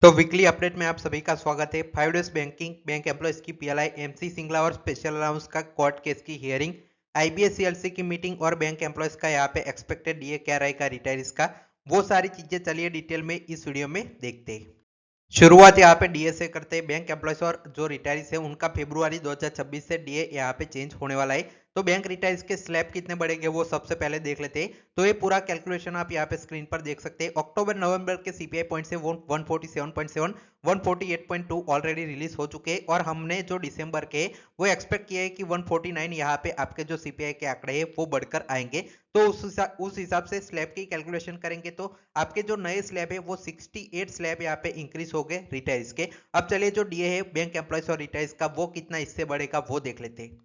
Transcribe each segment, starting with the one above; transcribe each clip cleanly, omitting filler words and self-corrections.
तो weekly update में आप सभी का स्वागत है। 5 डेज बैंकिंग बैंक एम्प्लॉयज की पीएलआई एमसी सिंगला और स्पेशल अलाउंस का कोर्ट केस की हियरिंग, आईबीएससीएलसी की मीटिंग और बैंक एम्प्लॉयज का यहाँ पे एक्सपेक्टेड डीए क्या रहेगा रिटायर्स का, वो सारी चीजें चलिए डिटेल में इस वीडियो में देखते हैं। शुरुआत यहाँ पे डीए से करते हैं। बैंक एम्प्लॉयज और जो रिटायर्स है उनका फरवरी 2026 से डीए यहाँ पे चेंज होने वाला है। तो बैंक रिटायर्स के स्लैब कितने बढ़ेंगे वो सबसे पहले देख लेते हैं। तो ये पूरा कैलकुलेशन आप यहाँ पे स्क्रीन पर देख सकते हैं। अक्टूबर नवंबर के सीपीआई पॉइंट से 147.7 148.2 ऑलरेडी रिलीज हो चुके हैं और हमने जो दिसंबर के वो एक्सपेक्ट किया है कि 149 यहाँ पे आपके जो सीपीआई के आंकड़े हैं वो बढ़कर आएंगे। तो उस हिसाब से स्लैब की कैलकुलेशन करेंगे तो आपके जो नए स्लैब है वो 68 स्लैब यहाँ पे इंक्रीज हो गए रिटायर्स के। अब चलिए जो डीए है बैंक एम्प्लॉयज और रिटायर्स का वो कितना इससे बढ़ेगा वो देख लेते हैं।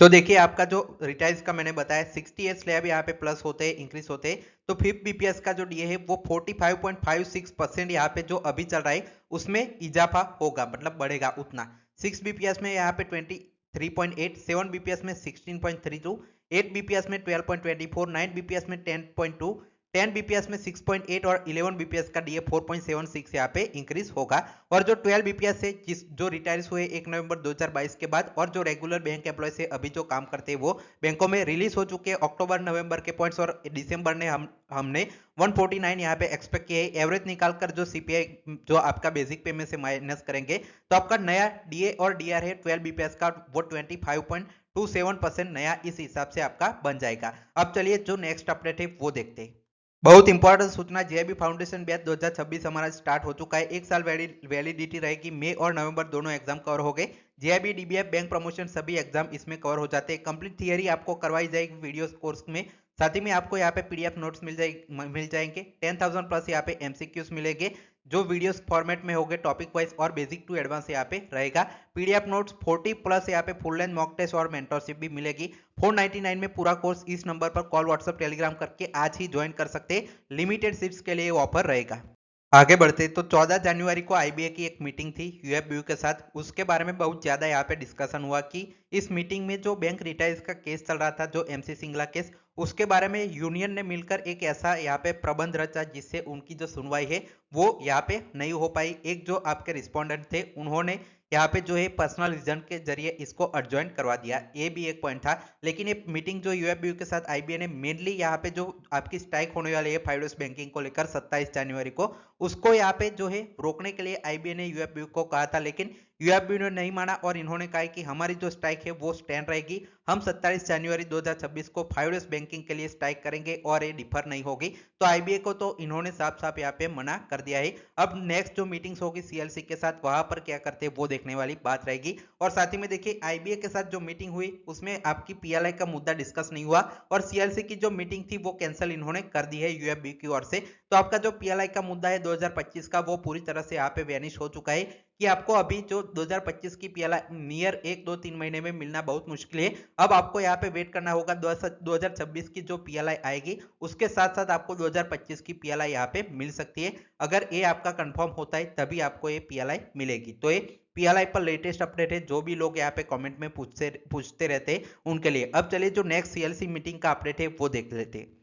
तो देखिए आपका जो रिटायर्स का मैंने बताया 68 स्लैब यहाँ पे प्लस होते हैं, इंक्रीज होते हैं। तो 5 बीपीएस का जो डीए है वो 45.56% यहाँ पे जो अभी चल रहा है उसमें इजाफा होगा, मतलब बढ़ेगा उतना। 6 बीपीएस में यहाँ पे 23.8, 7 बीपीएस में 16.32, 8 बीपीएस में 12.24, 9 बीपीएस में 10.2, 10 बीपीएस में 6.8 और 11 बीपीएस का डीए 4.76 यहाँ पे इंक्रीज होगा। और जो 12 बीपीएस है जो रिटायर्स हुए 1 नवंबर 2022 के बाद और जो रेगुलर बैंक एम्प्लॉय से अभी जो काम करते हैं वो बैंकों में रिलीज हो चुके हैं अक्टूबर नवंबर के पॉइंट्स और दिसंबर ने हमने 149 यहाँ पे एक्सपेक्ट किया है। एवरेज निकालकर जो सीपीआई जो आपका बेसिक पे में से माइनस करेंगे तो आपका नया डीए और डीआर है 12 बीपीएस का वो 25.27% नया इस हिसाब से आपका बन जाएगा। अब चलिए जो नेक्स्ट अपडेट है वो देखते हैं। बहुत इंपॉर्टेंट सूचना, जेआईबी फाउंडेशन बैच 2026 हमारा स्टार्ट हो चुका है। एक साल वैलिडिटी रहेगी। मई और नवंबर दोनों एग्जाम कवर हो गए। जेआईबी डीबीएफ बैंक प्रमोशन सभी एग्जाम इसमें कवर हो जाते हैं। कंप्लीट थियरी आपको करवाई जाएगी वीडियो कोर्स में। साथ ही में आपको यहाँ पे पीडीएफ नोट्स मिल जाएंगे। 10,000 प्लस यहाँ पे एमसीक्यूज मिलेंगे जो वीडियोस फॉर्मेट में होंगे, टॉपिक वाइज और बेसिक टू एडवांस यहाँ पे रहेगा। पीडीएफ नोट्स 40 प्लस यहाँ पे फुल लेंथ मॉक टेस्ट और मेंटरशिप भी मिलेगी। 499 में पूरा कोर्स। इस नंबर पर कॉल व्हाट्सएप टेलीग्राम करके आज ही ज्वाइन कर सकते हैं। लिमिटेड सीट्स के लिए ऑफर रहेगा। आगे बढ़ते तो 14 जनवरी को आईबीए की एक मीटिंग थी यूएफबीयू के साथ। उसके बारे में बहुत ज्यादा यहाँ पे डिस्कशन हुआ कि इस मीटिंग में जो बैंक रिटायर्स का केस चल रहा था, जो एमसी सिंगला केस, उसके बारे में यूनियन ने मिलकर एक ऐसा यहाँ पे प्रबंध रचा जिससे उनकी जो सुनवाई है वो यहाँ पे नहीं हो पाई। एक जो आपके रिस्पोंडेंट थे उन्होंने यहाँ पे जो है पर्सनल रीजन के जरिए इसको एडजॉइन करवा दिया। ये भी एक पॉइंट था। लेकिन ये मीटिंग जो यूएफबीयू के साथ आईबीए ने मेनली यहाँ पे जो आपकी स्ट्राइक होने वाली है 5 डेज बैंकिंग को लेकर 27 जनवरी को, उसको यहाँ पे जो है रोकने के लिए आईबीए ने यूएफबीयू को कहा था। लेकिन यूएफबीयू ने नहीं माना और इन्होंने कहा कि हमारी जो स्ट्राइक है वो स्टैंड रहेगी। हम 27 जनवरी 2026 को 5 डेज बैंकिंग के लिए स्ट्राइक करेंगे और ये डिफर नहीं होगी। तो आईबीए को तो इन्होंने साफ साफ यहाँ पे मना कर दिया है। अब नेक्स्ट जो मीटिंग्स होगी सीएलसी के साथ वहां पर क्या करते हैं वो देखने वाली बात रहेगी। और साथ ही में देखिए आईबीए के साथ जो मीटिंग हुई उसमें आपकी पीएलआई का मुद्दा डिस्कस नहीं हुआ और सीएलसी की जो मीटिंग थी वो कैंसिल इन्होंने कर दी है यूएफबी की ओर से। तो आपका जो पीएलआई का मुद्दा है 2025 का वो पूरी तरह से यहाँ पे वैनिश हो चुका है कि आपको अभी जो 2025 की पीएलआई नियर 1-2-3 महीने में मिलना बहुत मुश्किल है। अब आपको यहाँ पे वेट करना होगा 2026 की जो पीएलआई आएगी उसके साथ साथ आपको 2025 की पीएलआई यहाँ पे मिल सकती है। अगर ये आपका कंफर्म होता है तभी आपको ये पीएलआई मिलेगी। तो ये पीएलआई पर लेटेस्ट अपडेट है जो भी लोग यहाँ पे कमेंट में पूछते रहते हैं उनके लिए। अब चलिए जो नेक्स्ट सीएलसी मीटिंग का अपडेट है वो देख लेते हैं।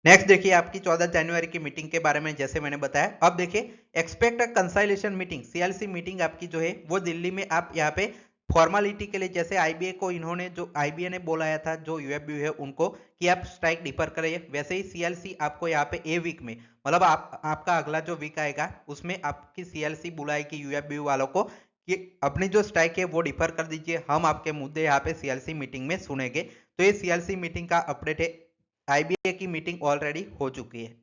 नेक्स्ट देखिए आपकी 14 जनवरी की मीटिंग के बारे में जैसे मैंने बताया। अब देखिए expect a conciliation meeting, CLC meeting आपकी जो है वो दिल्ली में आप यहाँ पे फॉर्मेलिटी के लिए, जैसे आईबीए को इन्होंने जो आईबीए ने बोलाया था जो यूएफबीयू है उनको कि आप स्ट्राइक डिफर करिए, वैसे ही सीएलसी आपको यहाँ पे ए वीक में, मतलब आपका अगला जो वीक आएगा उसमें आपकी सीएलसी बुलाएगी यूएफबीयू वालों को कि अपनी जो स्ट्राइक है वो डिफर कर दीजिए, हम आपके मुद्दे यहाँ पे सीएलसी मीटिंग में सुनेंगे। तो ये सीएलसी मीटिंग का अपडेट है। आईबीए की मीटिंग ऑलरेडी हो चुकी है।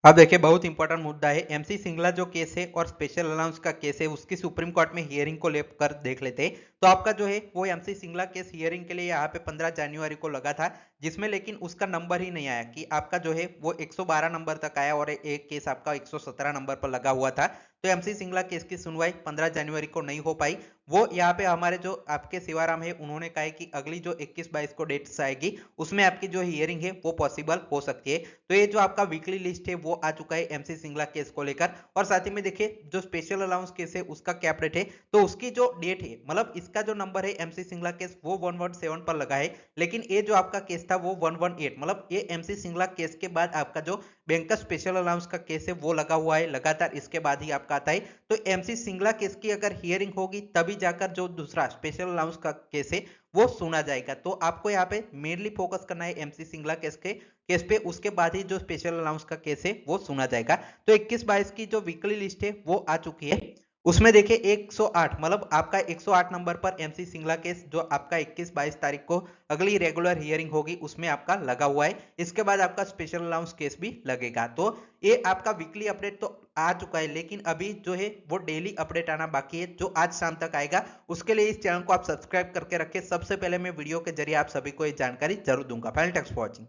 अब देखिए बहुत इंपॉर्टेंट मुद्दा है एमसी सिंगला जो केस है और स्पेशल अलाउंस का केस है उसकी सुप्रीम कोर्ट में हियरिंग को लेकर देख लेते हैं। तो आपका जो है वो एमसी सिंगला केस हियरिंग के लिए यहाँ पे 15 जनवरी को लगा था जिसमें लेकिन उसका नंबर ही नहीं आया कि आपका जो है वो 112 नंबर तक आया और एक केस आपका 117 नंबर पर लगा हुआ था। तो एमसी सिंगला केस की सुनवाई 15 जनवरी को नहीं हो पाई। वो यहाँ पे हमारे जो आपके शिवाराम है उन्होंने कहा कि अगली जो 21-22 को डेट्स आएगी उसमें आपकी जो हियरिंग है वो पॉसिबल हो सकती है। तो ये जो आपका वीकली लिस्ट है वो आ चुका है एमसी सिंगला केस को लेकर। और साथ ही में देखिए जो स्पेशल अलाउंस केस है उसका क्या अपडेट है। तो उसकी जो डेट है, मतलब इसका जो नंबर है एमसी सिंगला केस वो 117 पर लगा है। लेकिन ये जो आपका केस था वो 118, मतलब ये एमसी सिंगला केस के बाद आपका जो बैंक का स्पेशल अलाउंस का केस है वो लगा हुआ है लगातार, इसके बाद ही आपका आता है। तो एमसी सिंगला केस की अगर हियरिंग होगी तभी जाकर जो दूसरा स्पेशल अलाउंस का केस है वो सुना जाएगा। तो आपको यहाँ पे मेनली फोकस करना है एमसी सिंगला केस पे, उसके बाद ही जो स्पेशल अलाउंस का केस है वो सुना जाएगा। तो 21-22 की जो वीकली लिस्ट है वो आ चुकी है, उसमें देखिए 108, मतलब आपका 108 नंबर पर एमसी सिंगला केस जो आपका 21-22 तारीख को अगली रेगुलर हियरिंग होगी उसमें आपका लगा हुआ है। इसके बाद आपका स्पेशल अलाउंस केस भी लगेगा। तो ये आपका वीकली अपडेट तो आ चुका है, लेकिन अभी जो है वो डेली अपडेट आना बाकी है जो आज शाम तक आएगा। उसके लिए इस चैनल को आप सब्सक्राइब करके रखें, सबसे पहले मैं वीडियो के जरिए आप सभी को ये जानकारी जरूर दूंगा। Final text for watching.